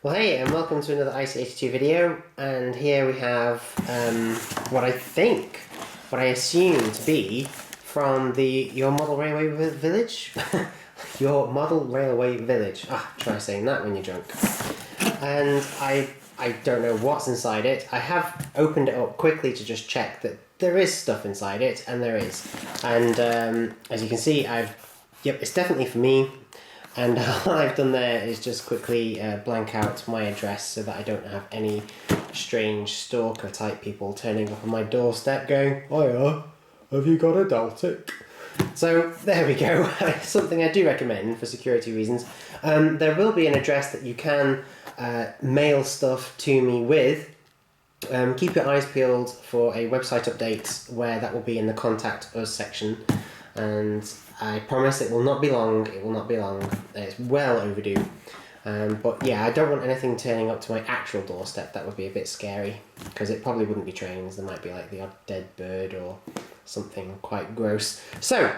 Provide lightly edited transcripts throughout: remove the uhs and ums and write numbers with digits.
Well, hey, and welcome to another IC82 video, and here we have what I assume to be from Your Model Railway Village? Your Model Railway Village. Try saying that when you're drunk. And I don't know what's inside it. I have opened it up quickly to just check that there is stuff inside it, and there is. And as you can see, yep, it's definitely for me. And all I've done there is just quickly blank out my address so that I don't have any strange stalker type people turning up on my doorstep going, "Hiya, have you got a Daltic?" So there we go. Something I do recommend for security reasons. There will be an address that you can mail stuff to me with. Keep your eyes peeled for a website update where that will be in the Contact Us section. And I promise it will not be long. It will not be long. It's well overdue. But yeah, I don't want anything turning up to my actual doorstep. That would be a bit scary, because it probably wouldn't be trains. There might be like the odd dead bird or something quite gross. So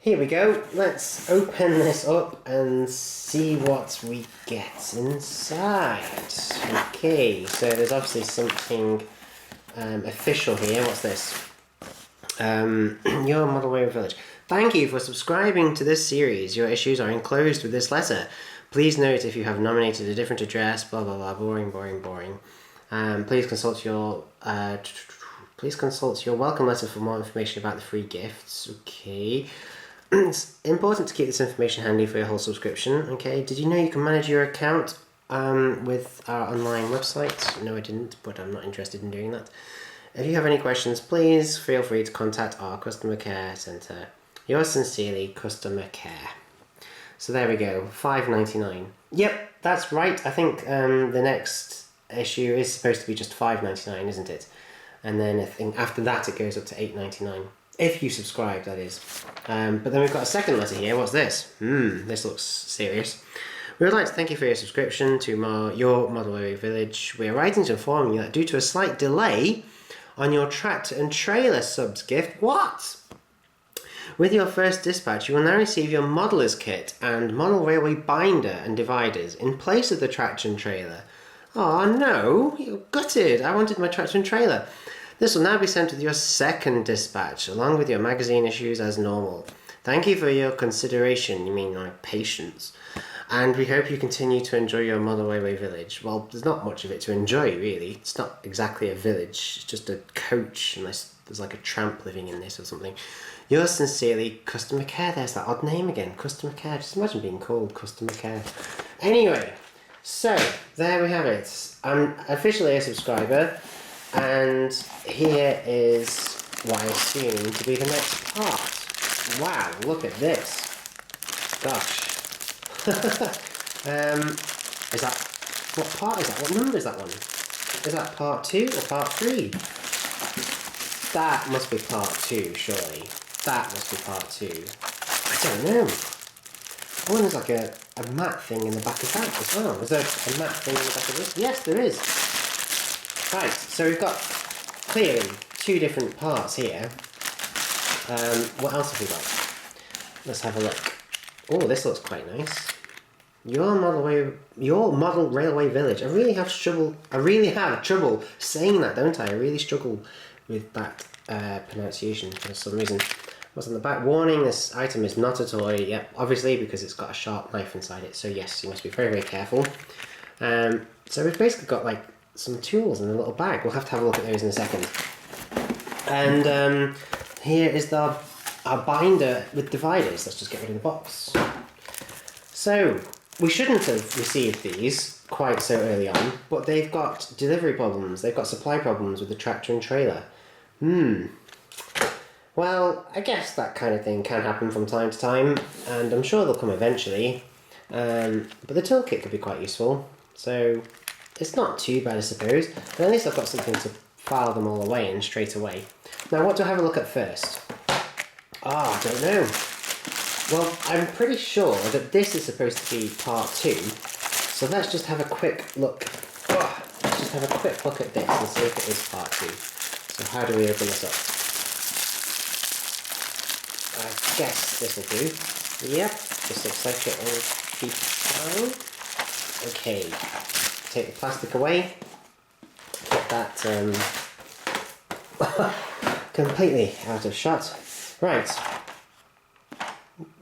here we go. Let's open this up and see what we get inside. Okay, so there's obviously something official here. What's this? Your Model Railway Village. Thank you for subscribing to this series. Your issues are enclosed with this letter. Please note if you have nominated a different address, blah blah blah, boring. Please consult your welcome letter for more information about the free gifts. Okay. It's important to keep this information handy for your whole subscription. Okay. Did you know you can manage your account with our online website? No, I didn't, but I'm not interested in doing that. If you have any questions, please feel free to contact our customer care centre. Yours sincerely, Customer Care. So there we go, $5.99. Yep, that's right. I think the next issue is supposed to be just $5.99, isn't it? And then I think after that it goes up to $8.99. If you subscribe, that is. But then we've got a second letter here. What's this? This looks serious. We would like to thank you for your subscription to Your Model Railway Village. We are writing to inform you that due to a slight delay on your tractor and trailer subs gift. What? With your first dispatch, you will now receive your modeller's kit and model railway binder and dividers in place of the tractor and trailer. Oh no, you're gutted. I wanted my tractor and trailer. This will now be sent with your second dispatch, along with your magazine issues as normal. Thank you for your consideration, you mean my patience. And we hope you continue to enjoy your Model Railway Village. Well, there's not much of it to enjoy, really. It's not exactly a village. It's just a coach, unless there's like a tramp living in this or something. Yours sincerely, Customer Care. There's that odd name again, Customer Care. Just imagine being called Customer Care. Anyway, so there we have it. I'm officially a subscriber, and here is what I assume to be the next part. Wow, look at this. Gosh. Is that, what part is that? What number is that one? Is that part 2 or part 3? That must be part 2, surely. That must be part 2. I don't know. Oh, there's like a mat thing in the back of that as well. Is there a mat thing in the back of this? Yes, there is. Right, so we've got clearly 2 different parts here. What else have we got? Let's have a look. Oh, this looks quite nice. Your Model Railway Village. I really have trouble saying that, don't I? I really struggle with that pronunciation for some reason. What's on the back? Warning, this item is not a toy. Yep, obviously, because it's got a sharp knife inside it. So yes, you must be very, very careful. So we've basically got like some tools in a little bag. We'll have to have a look at those in a second. And here is our binder with dividers. Let's just get rid of the box. So we shouldn't have received these quite so early on, but they've got delivery problems. They've got supply problems with the tractor and trailer. Well, I guess that kind of thing can happen from time to time, and I'm sure they'll come eventually. But the toolkit could be quite useful, so it's not too bad, I suppose. But at least I've got something to file them all away in straight away. Now, what do I have a look at first? I don't know. Well, I'm pretty sure that this is supposed to be part 2, so let's just have a quick look. Let's just have a quick look at this and see if it is part 2. So how do we open this up? I guess this will do. Yep, this looks like it will be fine. Okay, take the plastic away. Get that completely out of shot. Right.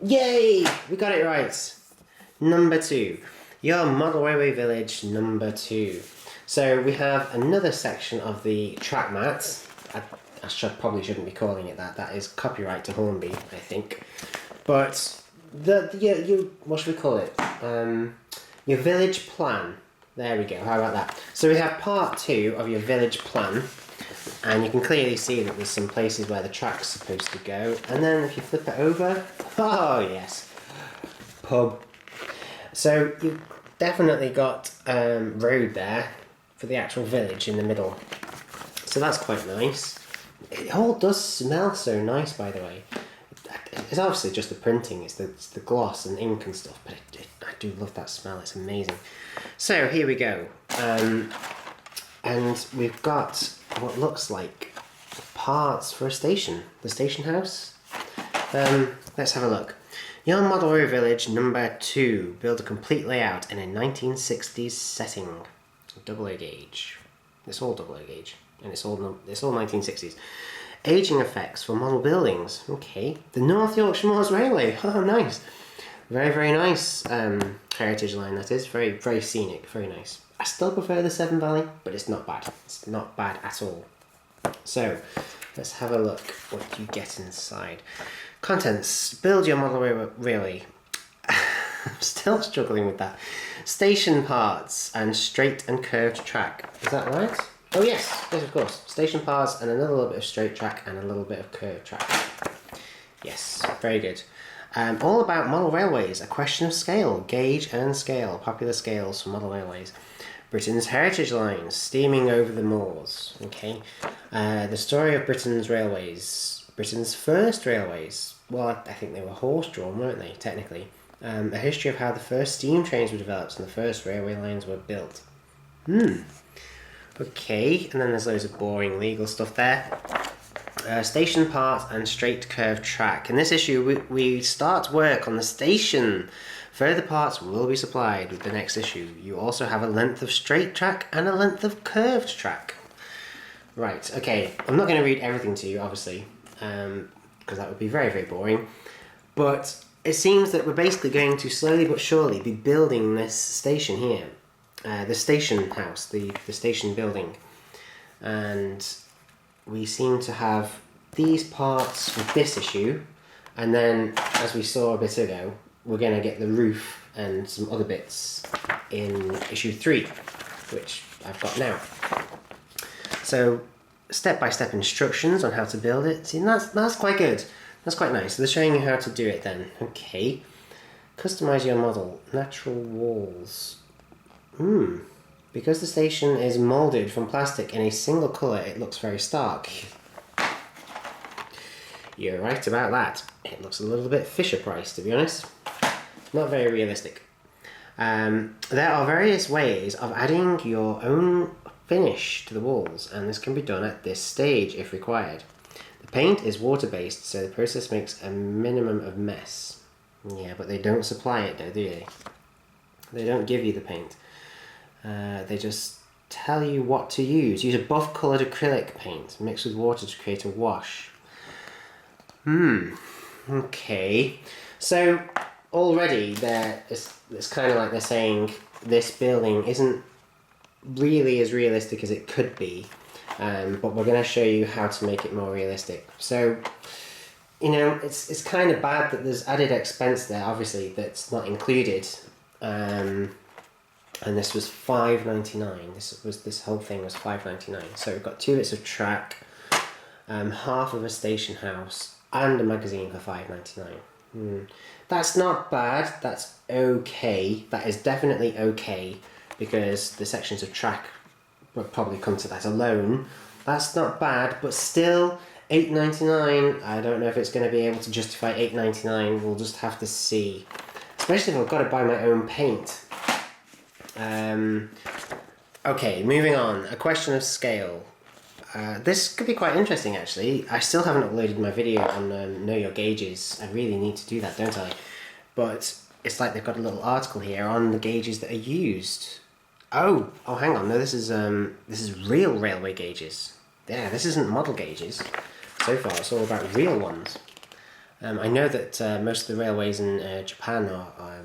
Yay! We got it right. Number 2. Your Model Railway Village number 2. So we have another section of the track mats. I probably shouldn't be calling it that. That is copyright to Hornby, I think. But what should we call it? Your village plan. There we go. How about that? So we have part 2 of your village plan, and you can clearly see that there's some places where the track's supposed to go. And then if you flip it over, oh yes, pub. So you've definitely got road there for the actual village in the middle. So that's quite nice. It all does smell so nice, by the way. It's obviously just the printing, it's the gloss and ink and stuff, but I do love that smell, it's amazing. So here we go. And we've got what looks like parts for a station, the station house. Let's have a look. Your Model Railway Village number 2. Build a complete layout in a 1960s setting. Double A gauge. It's all double A gauge, and it's all 1960s. Aging effects for model buildings. Okay. The North Yorkshire Moors Railway. Oh, nice. Very, very nice heritage line, that is. Very, very scenic. Very nice. I still prefer the Severn Valley, but it's not bad. It's not bad at all. So, let's have a look what you get inside. Contents. Build your model railway. I'm still struggling with that. Station parts and straight and curved track. Is that right? Oh yes, yes of course. Station parts and another little bit of straight track and a little bit of curved track. Yes, very good. All about model railways, a question of scale, gauge and scale, popular scales for model railways. Britain's heritage lines, steaming over the moors. Okay, the story of Britain's railways, Britain's first railways. Well, I think they were horse-drawn, weren't they? Technically, a history of how the first steam trains were developed and the first railway lines were built. Okay, and then there's loads of boring legal stuff there. Station parts and straight curved track. In this issue, we start work on the station. Further parts will be supplied with the next issue. You also have a length of straight track and a length of curved track. Right, okay, I'm not going to read everything to you, obviously, because that would be very, very boring. But it seems that we're basically going to slowly but surely be building this station here. The station house, the station building. And we seem to have these parts with this issue, and then, as we saw a bit ago, we're going to get the roof and some other bits in issue 3, which I've got now. So, step-by-step instructions on how to build it. See, that's quite good. That's quite nice. So they're showing you how to do it then. Okay. Customize your model. Natural walls. Because the station is moulded from plastic in a single colour, it looks very stark. You're right about that. It looks a little bit Fisher-Price, to be honest. Not very realistic. There are various ways of adding your own finish to the walls, and this can be done at this stage if required. The paint is water-based, so the process makes a minimum of mess. Yeah, but they don't supply it though, do they? They don't give you the paint. They just tell you what to use. Use a buff-coloured acrylic paint mixed with water to create a wash. Okay. So already it's kind of like they're saying this building isn't really as realistic as it could be, but we're going to show you how to make it more realistic. So, you know, it's kind of bad that there's added expense there, obviously, that's not included. And this was $5.99. This whole thing was $5.99. So we've got 2 bits of track, half of a station house, and a magazine for $5.99. That's not bad. That's okay. That is definitely okay, because the sections of track will probably come to that alone. That's not bad, but still $8.99. I don't know if it's going to be able to justify $8.99. We'll just have to see. Especially if I've got to buy my own paint. Okay, moving on. A question of scale. This could be quite interesting, actually. I still haven't uploaded my video on Know Your Gauges. I really need to do that, don't I? But it's like they've got a little article here on the gauges that are used. Oh, hang on. No, this is real railway gauges. Yeah, this isn't model gauges. So far, it's all about real ones. I know that most of the railways in Japan are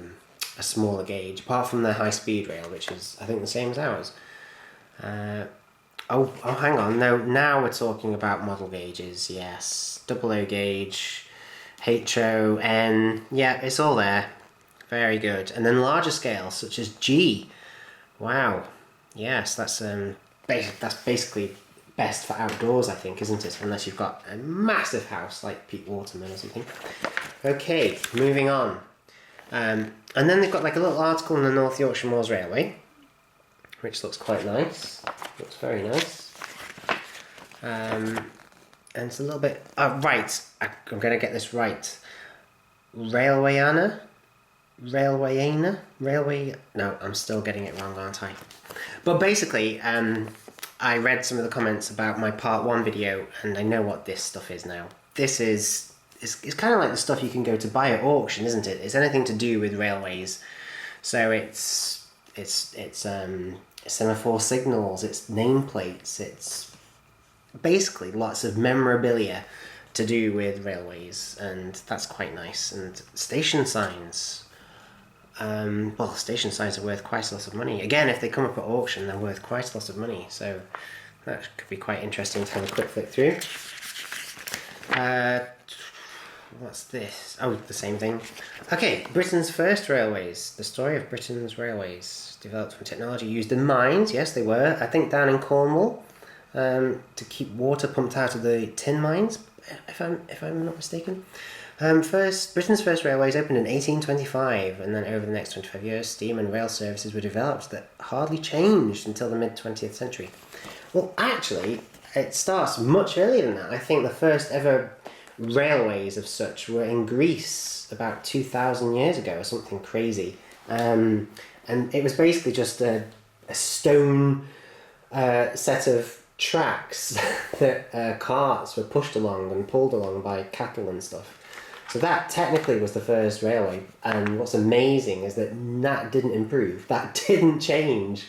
a smaller gauge, apart from the high-speed rail, which is, I think, the same as ours. Oh, hang on. No, now we're talking about model gauges. Yes, double O gauge, HON. Yeah, it's all there. Very good. And then larger scales, such as G. Wow. Yes, that's basically best for outdoors, I think, isn't it? Unless you've got a massive house like Pete Waterman or something. Okay, moving on. And then they've got like a little article in the North Yorkshire Moors Railway, which looks quite nice. Looks very nice. And it's a little bit... Oh, right. I'm going to get this right. Railway... No, I'm still getting it wrong, aren't I? But basically, I read some of the comments about my part 1 video, and I know what this stuff is now. This is... It's kind of like the stuff you can go to buy at auction, isn't it? It's anything to do with railways. So it's semaphore signals, it's nameplates, it's basically lots of memorabilia to do with railways, and that's quite nice. And station signs. Well, station signs are worth quite a lot of money. Again, if they come up at auction, they're worth quite a lot of money. So that could be quite interesting to have a quick flick through. What's this? Oh, the same thing. Okay, Britain's first railways. The story of Britain's railways. Developed from technology used in mines. Yes, they were. I think down in Cornwall, to keep water pumped out of the tin mines, if I'm not mistaken. Britain's first railways opened in 1825, and then over the next 25 years, steam and rail services were developed that hardly changed until the mid-20th century. Well, actually, it starts much earlier than that. I think the first ever railways of such were in Greece about 2,000 years ago or something crazy. And it was basically just a stone set of tracks that carts were pushed along and pulled along by cattle and stuff. So that technically was the first railway. And what's amazing is that that didn't improve. That didn't change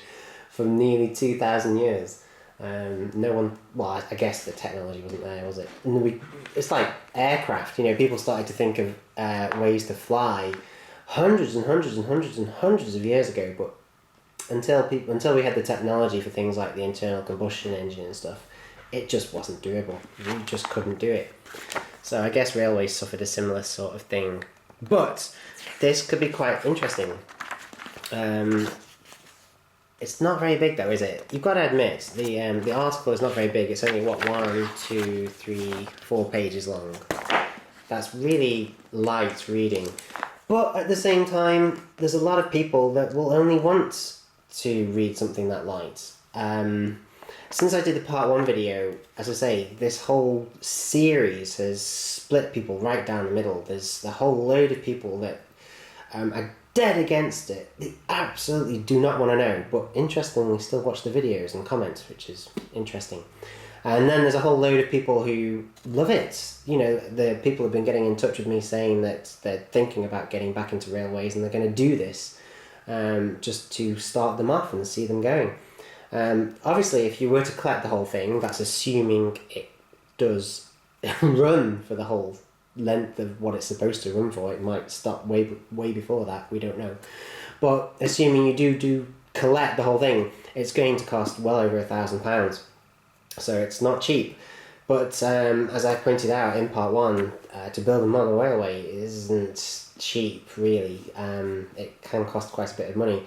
for nearly 2,000 years. No one, well, I guess the technology wasn't there, was it? And it's like aircraft, people started to think of ways to fly hundreds and hundreds and hundreds and hundreds of years ago, but until we had the technology for things like the internal combustion engine and stuff, it just wasn't doable. We just couldn't do it. So I guess railways suffered a similar sort of thing. But this could be quite interesting. It's not very big though, is it? You've got to admit, the article is not very big. It's only, 1, 2, 3, 4 pages long. That's really light reading. But at the same time, there's a lot of people that will only want to read something that light. Since I did the part 1 video, as I say, this whole series has split people right down the middle. There's a whole load of people that are dead against it. They absolutely do not want to know, but interestingly still watch the videos and comment, which is interesting. And then there's a whole load of people who love it. The people have been getting in touch with me saying that they're thinking about getting back into railways and they're going to do this just to start them off and see them going. Obviously, if you were to collect the whole thing, that's assuming it does run for the whole length of what it's supposed to run for. It might stop way before that, we don't know. But assuming you do collect the whole thing, it's going to cost well over £1,000. So it's not cheap. But as I pointed out in part 1, to build a model railway isn't cheap, really. It can cost quite a bit of money.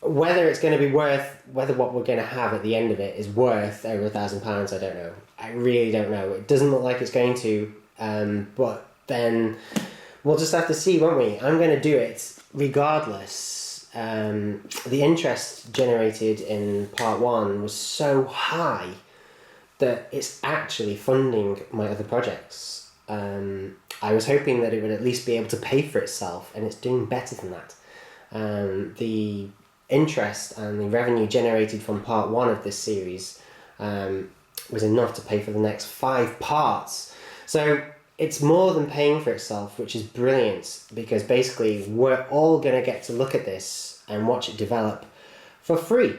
Whether it's going to be whether what we're going to have at the end of it is worth over £1,000, I don't know. I really don't know. It doesn't look like it's going to. But then we'll just have to see, won't we? I'm going to do it regardless. The interest generated in part 1 was so high that it's actually funding my other projects. I was hoping that it would at least be able to pay for itself, and it's doing better than that. The interest and the revenue generated from part 1 of this series was enough to pay for the next 5 parts. So it's more than paying for itself, which is brilliant, because basically we're all going to get to look at this and watch it develop for free.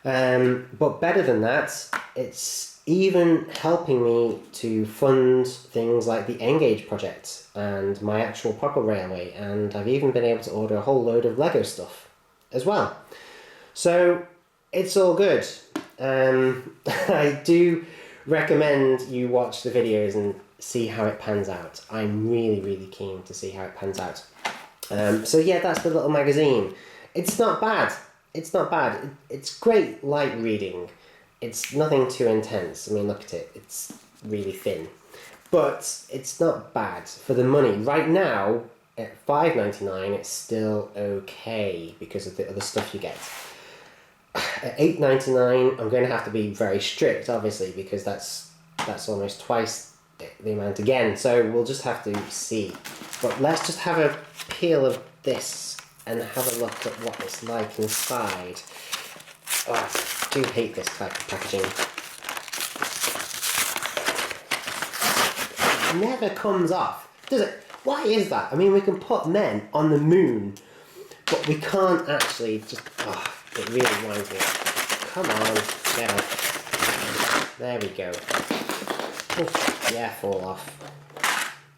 But better than that, it's even helping me to fund things like the N-Gage project and my actual proper railway, and I've even been able to order a whole load of Lego stuff as well. So it's all good. I do recommend you watch the videos and see how it pans out. I'm really, really keen to see how it pans out. So yeah, that's the little magazine. It's not bad. It's not bad. It's great light reading. It's nothing too intense. I mean, look at it. It's really thin. But it's not bad for the money. Right now, at $5.99, it's still okay because of the other stuff you get. At $8.99, I'm going to have to be very strict, obviously, because that's almost twice the amount again. So we'll just have to see. But let's just have a peel of this and have a look at what it's like inside. Oh, I do hate this type of packaging. It never comes off, does it? Why is that? I mean, we can put men on the moon, but we can't actually just... Oh, it really winds me up. Come on, get off. There we go. Oof, yeah, fall off.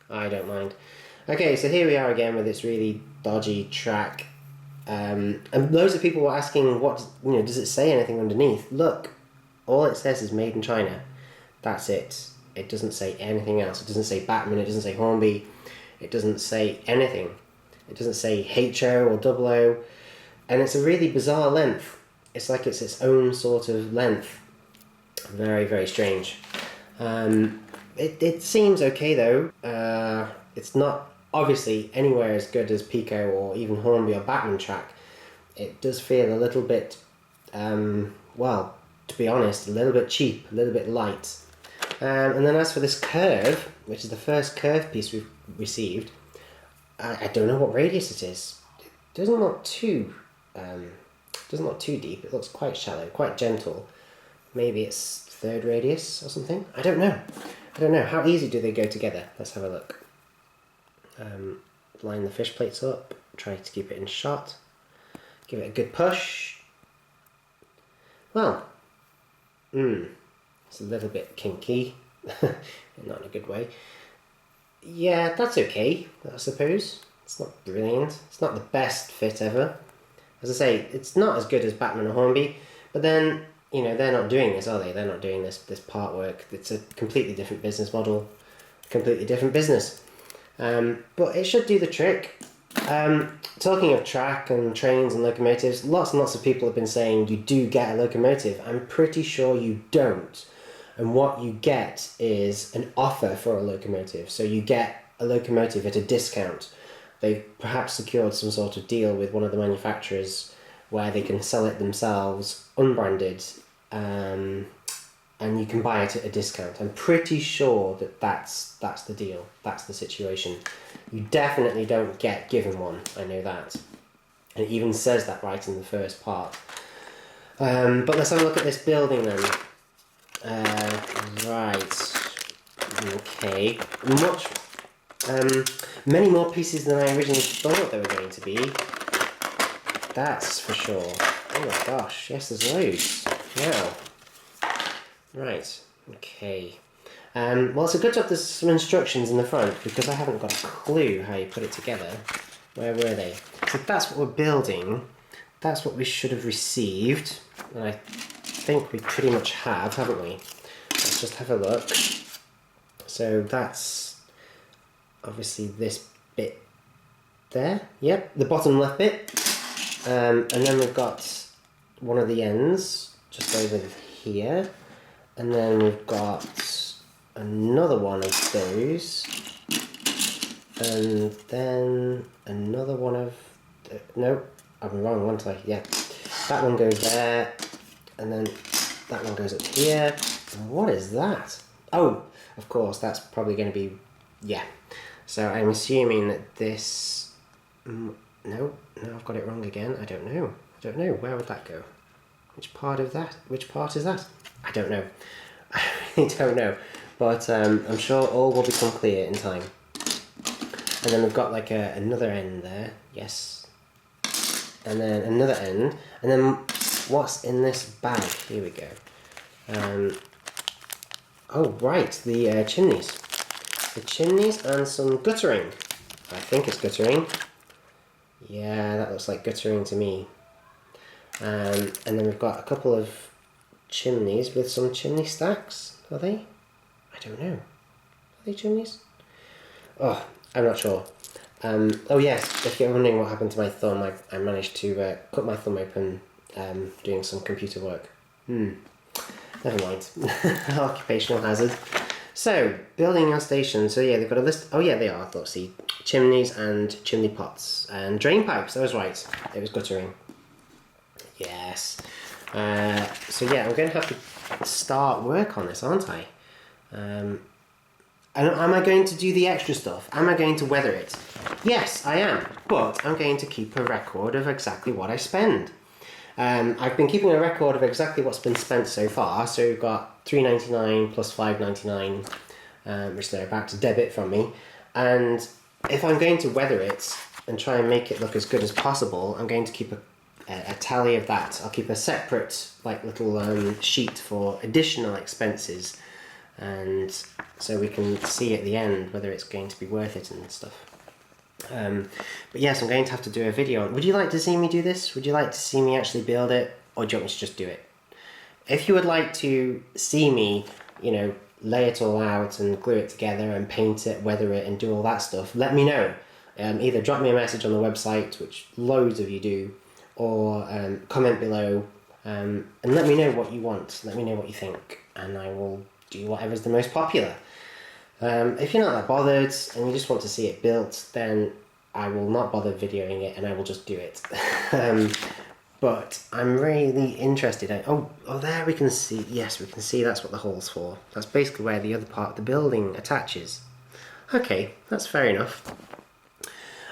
I don't mind. Okay, so here we are again with this really dodgy track. And loads of people were asking, what, does it say anything underneath? Look, all it says is made in China. That's it. It doesn't say anything else. It doesn't say Batman, it doesn't say Hornby, it doesn't say anything. It doesn't say HO or 00. And it's a really bizarre length. It's like it's its own sort of length. Very, very strange. It seems okay though. It's not obviously anywhere as good as Pico or even Hornby or Batman track. It does feel a little bit, well, to be honest, a little bit cheap, a little bit light. And then as for this curve, which is the first curve piece we've received, I don't know what radius it is. It doesn't look too deep. It looks quite shallow, quite gentle. Maybe it's third radius or something. I don't know. How easy do they go together? Let's have a look. Line the fish plates up. Try to keep it in shot. Give it a good push. Well, it's a little bit kinky, not in a good way. Yeah, that's okay, I suppose. It's not brilliant. It's not the best fit ever. As I say, it's not as good as Batman or Hornby, but then, they're not doing this, are they? They're not doing this part work. It's a completely different business model, completely different business. But it should do the trick. Talking of track and trains and locomotives, lots and lots of people have been saying you do get a locomotive. I'm pretty sure you don't. And what you get is an offer for a locomotive. So you get a locomotive at a discount. They've perhaps secured some sort of deal with one of the manufacturers where they can sell it themselves, unbranded, and you can buy it at a discount. I'm pretty sure that's the deal. That's the situation. You definitely don't get given one. I know that. And it even says that right in the first part. But let's have a look at this building then. Right. Okay. Many more pieces than I originally thought there were going to be. That's for sure. Oh my gosh, yes, there's loads. Yeah. Right. Okay. Well, it's a good job there's some instructions in the front because I haven't got a clue how you put it together. Where were they? So that's what we're building. That's what we should have received. And I think we pretty much have, haven't we? Let's just have a look. So that's obviously this bit there. Yep, the bottom left bit. And then we've got one of the ends just over here. And then we've got another one of those. And then another one of... no, I'm wrong, wasn't I? Yeah. That one goes there. And then that one goes up here. And what is that? Oh, of course, that's probably going to be... yeah. So I'm assuming that this... no, I've got it wrong again. I don't know. Where would that go? Which part is that? I don't know. I really don't know. But I'm sure all will become clear in time. And then we've got like another end there. Yes. And then another end. And then what's in this bag. Here we go. Oh, right, the chimneys. The chimneys and some guttering. I think it's guttering. Yeah, that looks like guttering to me. And then we've got a couple of chimneys with some chimney stacks. Are they? I don't know. Are they chimneys? Oh, I'm not sure. Oh yes, if you're wondering what happened to my thumb, I managed to cut my thumb open doing some computer work. Never mind. Occupational hazard. So, building your station. So yeah, they've got a list. Oh yeah, they are. Let's see. Chimneys and chimney pots. And drain pipes. I was right. It was guttering. Yes. So yeah, I'm going to have to start work on this, aren't I? And am I going to do the extra stuff? Am I going to weather it? Yes, I am. But I'm going to keep a record of exactly what I spend. I've been keeping a record of exactly what's been spent so far. So we've got $3.99 plus $5.99, which they're about to debit from me. And if I'm going to weather it and try and make it look as good as possible, I'm going to keep a tally of that. I'll keep a separate little sheet for additional expenses, and so we can see at the end whether it's going to be worth it and stuff. But yes, I'm going to have to do a video on. Would you like to see me do this? Would you like to see me actually build it, or do you want me to just do it? If you would like to see me, lay it all out and glue it together and paint it, weather it and do all that stuff, let me know. Either drop me a message on the website, which loads of you do, or comment below and let me know what you want. Let me know what you think, and I will do whatever's the most popular. If you're not that bothered and you just want to see it built, then I will not bother videoing it and I will just do it. But I'm really interested in... Oh, there we can see... Yes, we can see that's what the hole's for. That's basically where the other part of the building attaches. Okay, that's fair enough.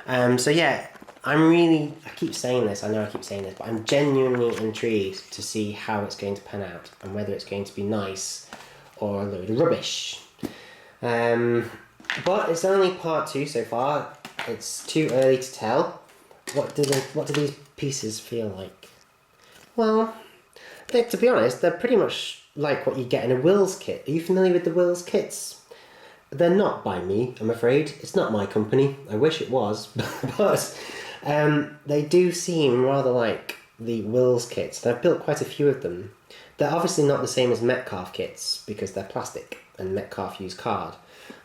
So yeah, I keep saying this, I know I keep saying this, but I'm genuinely intrigued to see how it's going to pan out and whether it's going to be nice or a load of rubbish. But it's only part 2 so far. It's too early to tell. What do these pieces feel like? Well, to be honest, they're pretty much like what you get in a Wills kit. Are you familiar with the Wills kits? They're not by me, I'm afraid. It's not my company. I wish it was, but they do seem rather like the Wills kits. I've built quite a few of them. They're obviously not the same as Metcalfe kits because they're plastic and Metcalfe use card.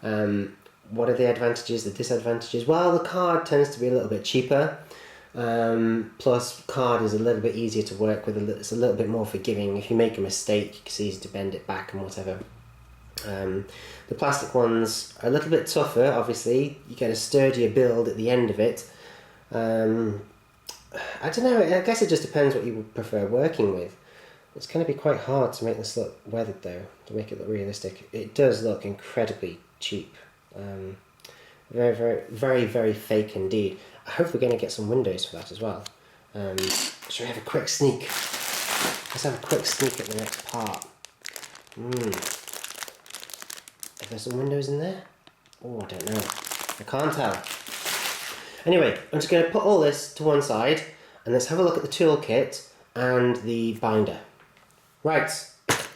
What are the advantages, the disadvantages? Well, the card tends to be a little bit cheaper. Plus, card is a little bit easier to work with. It's a little bit more forgiving. If you make a mistake, it's easy to bend it back and whatever. The plastic ones are a little bit tougher, obviously. You get a sturdier build at the end of it. I don't know, I guess it just depends what you would prefer working with. It's going to be quite hard to make this look weathered though, to make it look realistic. It does look incredibly cheap. Very, very, very, very fake indeed. I hope we're going to get some windows for that as well. Should we have a quick sneak? Let's have a quick sneak at the next part. Is there some windows in there? Oh, I don't know. I can't tell. Anyway, I'm just going to put all this to one side and let's have a look at the toolkit and the binder. Right,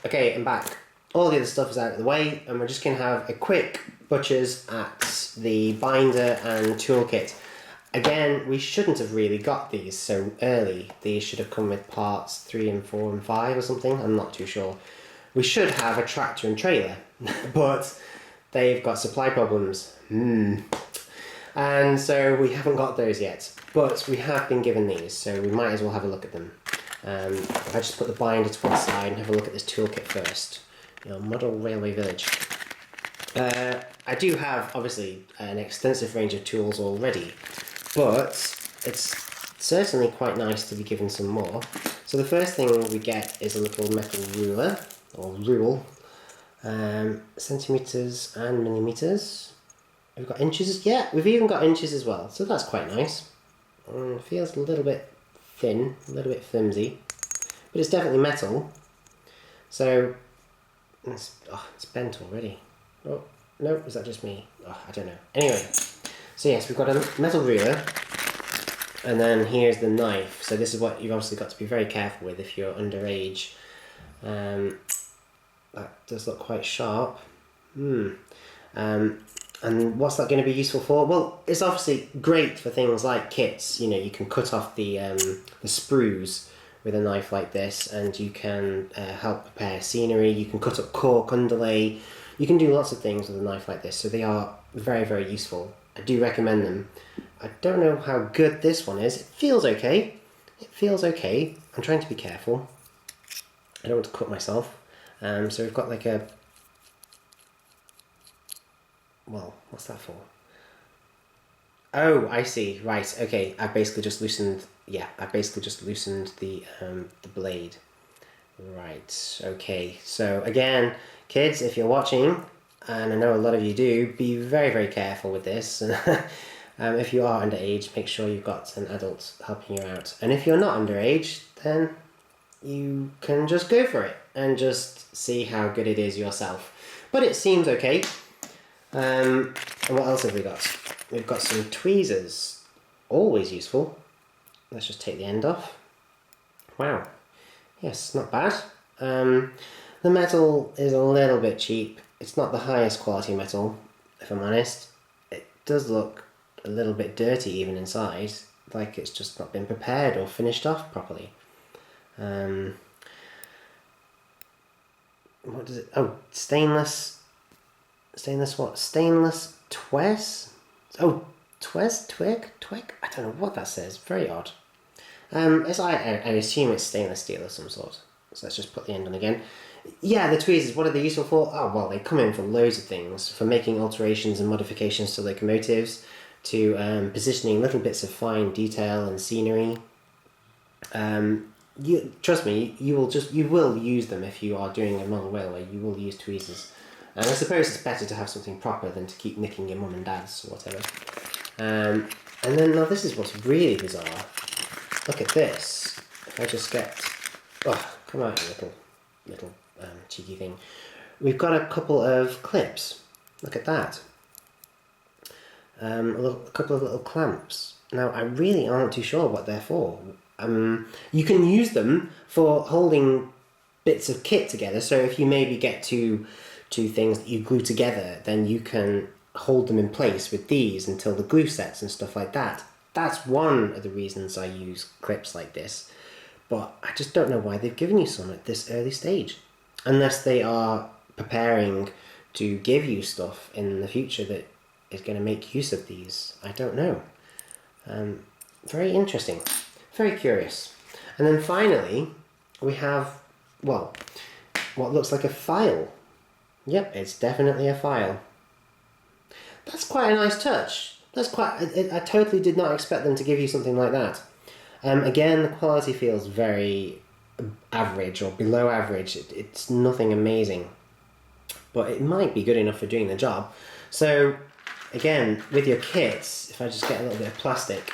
okay, I'm back. All the other stuff is out of the way and we're just going to have a quick butchers at the binder and toolkit. Again, we shouldn't have really got these so early. These should have come with parts 3 and 4 and 5 or something, I'm not too sure. We should have a tractor and trailer, but they've got supply problems. And so we haven't got those yet, but we have been given these, so we might as well have a look at them. If I just put the binder to one side and have a look at this toolkit first. Model Railway Village. I do have, obviously, an extensive range of tools already, but it's certainly quite nice to be given some more. So the first thing we get is a little metal ruler, or rule, centimetres and millimetres. We've got inches, yeah, we've even got inches as well, so that's quite nice. Feels a little bit thin, a little bit flimsy, but it's definitely metal. So, it's bent already. Oh, no, is that just me? Oh, I don't know. Anyway, so yes, we've got a metal ruler, And then here's the knife. So this is what you've obviously got to be very careful with if you're underage. That does look quite sharp. And what's that going to be useful for? Well, it's obviously great for things like kits. You know, you can cut off the sprues with a knife like this, and you can help prepare scenery. You can cut up cork underlay. You can do lots of things with a knife like this, so they are very, very useful. I do recommend them. I don't know how good this one is. It feels okay. It feels okay. I'm trying to be careful. I don't want to cut myself. So we've got like a... Well, what's that for? Oh, I see. Right. Okay. I've basically just loosened. Yeah, I've basically just loosened the blade. Right. Okay. So again, kids, if you're watching, and I know a lot of you do, be very, very careful with this. If you are underage, make sure you've got an adult helping you out. And if you're not underage, then you can just go for it and just see how good it is yourself. But it seems okay. And what else have we got? We've got some tweezers, always useful. Let's just take the end off. Wow, yes, not bad. The metal is a little bit cheap. It's not the highest quality metal, if I'm honest. It does look a little bit dirty even inside, like it's just not been prepared or finished off properly. What does it? Oh, stainless what? Stainless Twes? Oh, Twes? Twig? I don't know what that says. Very odd. I assume it's stainless steel of some sort. So let's just put the end on again. Yeah, the tweezers, what are they useful for? Oh, well, they come in for loads of things. For making alterations and modifications to locomotives, to positioning little bits of fine detail and scenery. Trust me, you will use them if you are doing a model railway. You will use tweezers. And I suppose it's better to have something proper than to keep nicking your mum and dad's or whatever. And then, now this is what's really bizarre. Look at this. If I just get... Oh, come out, you little cheeky thing. We've got a couple of clips. Look at that. A couple of little clamps. Now, I really aren't too sure what they're for. You can use them for holding bits of kit together. So if you maybe get two things that you glue together, then you can hold them in place with these until the glue sets and stuff like that. That's one of the reasons I use clips like this, but I just don't know why they've given you some at this early stage, unless they are preparing to give you stuff in the future that is going to make use of these. I don't know. Very interesting, very curious. And then finally we have, well, what looks like a file. Yep, it's definitely a file. That's quite a nice touch. I totally did not expect them to give you something like that. Again, the quality feels very average or below average. It's nothing amazing, but it might be good enough for doing the job. So again, with your kits, if I just get a little bit of plastic,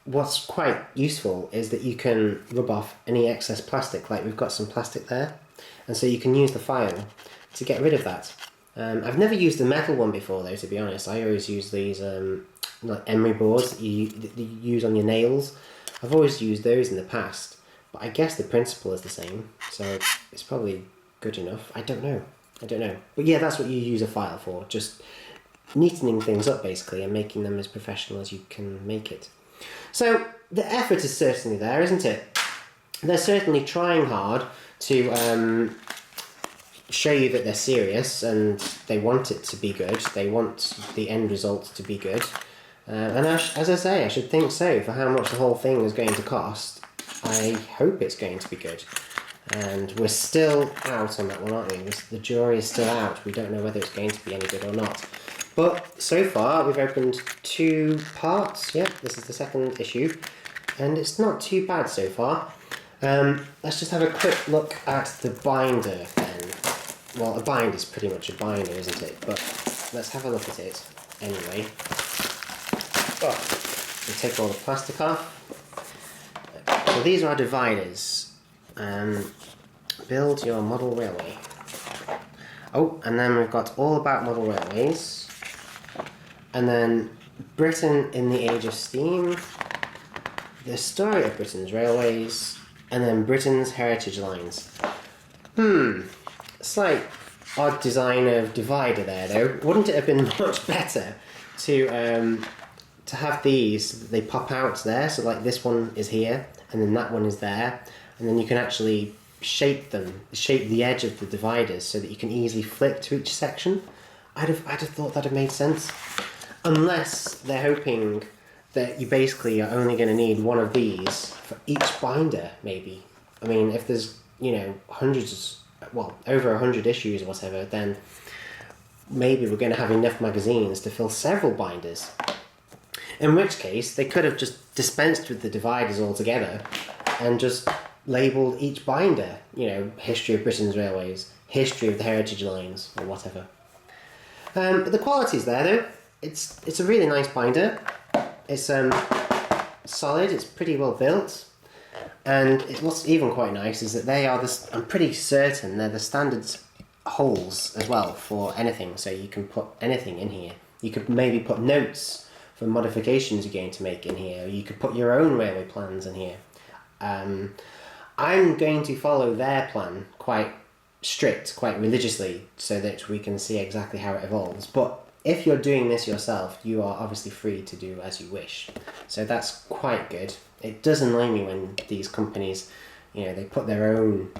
what's quite useful is that you can rub off any excess plastic. Like we've got some plastic there, and so you can use the file to get rid of that. I've never used the metal one before though, to be honest. I always use these like emery boards that you use on your nails. I've always used those in the past, but I guess the principle is the same, so it's probably good enough. I don't know. But yeah, that's what you use a file for, just neatening things up basically and making them as professional as you can make it. So the effort is certainly there, isn't it? They're certainly trying hard to show you that they're serious and they want it to be good. They want the end result to be good. And as I say, I should think so. For how much the whole thing is going to cost, I hope it's going to be good. And we're still out on that one, aren't we? The jury is still out. We don't know whether it's going to be any good or not. But so far, we've opened 2 parts. Yep, this is the second issue. And it's not too bad so far. Let's just have a quick look at the binder then. Well, a binder is pretty much a binder, isn't it? But let's have a look at it anyway. Oh, we'll take all the plastic off. So these are our dividers. Build your model railway. Oh, and then we've got all about model railways. And then Britain in the Age of Steam, the story of Britain's railways, and then Britain's heritage lines. Slight odd design of divider there though. Wouldn't it have been much better to have these so that they pop out there? So like this one is here, and then that one is there, and then you can actually shape the edge of the dividers so that you can easily flick to each section. I'd have thought that'd have made sense. Unless they're hoping that you basically are only going to need one of these for each binder, maybe. I mean, if there's, over 100 issues or whatever, then maybe we're going to have enough magazines to fill several binders. In which case, they could have just dispensed with the dividers altogether and just labelled each binder, History of Britain's Railways, History of the Heritage Lines, or whatever. But the quality's there though. It's a really nice binder. It's solid, it's pretty well built, and what's even quite nice is that they are I'm pretty certain they're the standard holes as well for anything, so you can put anything in here. You could maybe put notes for modifications you're going to make in here. You could put your own railway plans in here. I'm going to follow their plan quite religiously so that we can see exactly how it evolves, but if you're doing this yourself, you are obviously free to do as you wish. So that's quite good. It does annoy me when these companies, they put their own,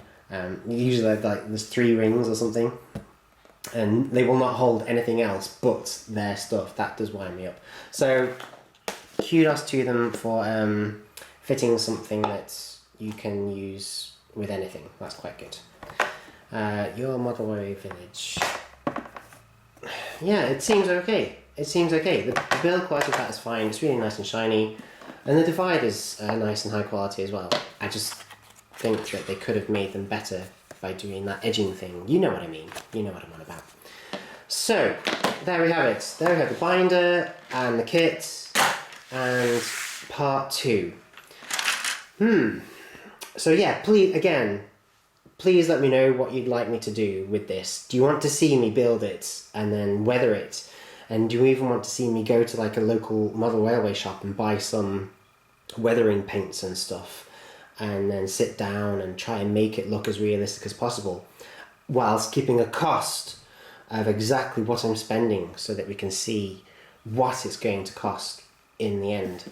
usually like there's 3 rings or something, and they will not hold anything else but their stuff. That does wind me up. So kudos to them for fitting something that you can use with anything. That's quite good. Your Model Railway Village. Yeah, it seems okay. The build quality of that is fine. It's really nice and shiny, and the dividers are nice and high quality as well. I just think that they could have made them better by doing that edging thing. You know what I mean. You know what I'm on about. So there we have it. There we have the binder and the kit and part 2. So yeah, please let me know what you'd like me to do with this. Do you want to see me build it and then weather it? And do you even want to see me go to like a local model railway shop and buy some weathering paints and stuff and then sit down and try and make it look as realistic as possible whilst keeping a cost of exactly what I'm spending so that we can see what it's going to cost in the end?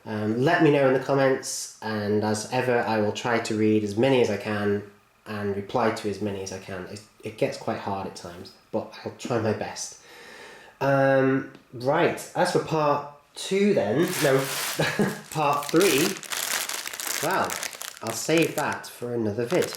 Let me know in the comments, and as ever I will try to read as many as I can and reply to as many as I can. It gets quite hard at times, but I'll try my best. Right, as for part 2 then, no, part 3, well, I'll save that for another vid.